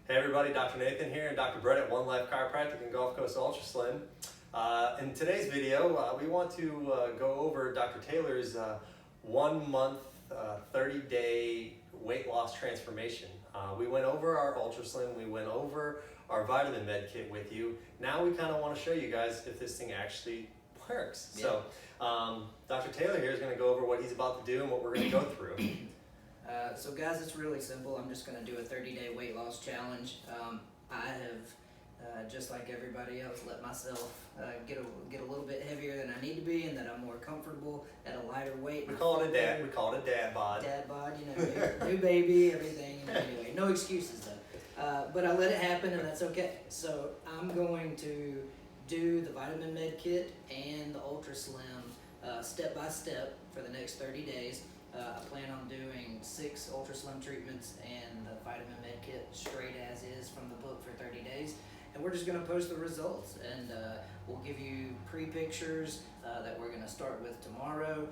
Hey everybody, Dr. Nathan here and Dr. Brett at One Life Chiropractic and Gulf Coast UltraSlim. In today's video, we want to go over Dr. Taylor's 1 month, 30-day weight loss transformation. We went over our UltraSlim, we went over our VitaminMed kit with you. Now we kind of want to show you guys if this thing actually works. Yeah. So Dr. Taylor here is going to go over what he's about to do and what we're going to go through. So guys, it's really simple. I'm just going to do a 30-day weight loss challenge. I have, just like everybody else, let myself get a little bit heavier than I need to be, and that I'm more comfortable at a lighter weight. We call it a dad bod. Dad bod, you know, new baby, everything. You know, anyway, no excuses though. But I let it happen, and that's okay. So I'm going to do the VitaminMed kit and the UltraSlim step by step for the next 30 days. I plan on doing 6 UltraSlim treatments and the VitaminMed kit straight as is from the book for 30 days. And we're just going to post the results, and we'll give you pre-pictures that we're going to start with tomorrow.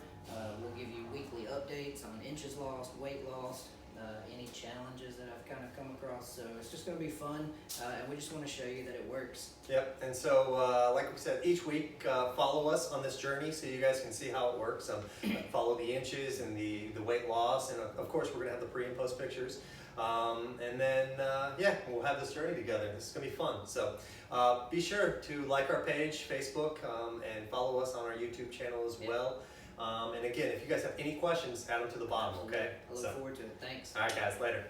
We'll give you weekly updates on inches lost, weight lost, any challenges that I've kind of come across. So it's just going to be fun, and we just want to show you that it works. Yep, and so like we said, each week follow us on this journey so you guys can see how it works. Follow the inches and the weight loss, and of course we're going to have the pre and post pictures. And then, yeah, we'll have this journey together. This is going to be fun. So be sure to like our page, Facebook, and follow us on our YouTube channel as well. And again, if you guys have any questions, add them to the bottom, okay? I look forward to it. Thanks. All right, guys, later.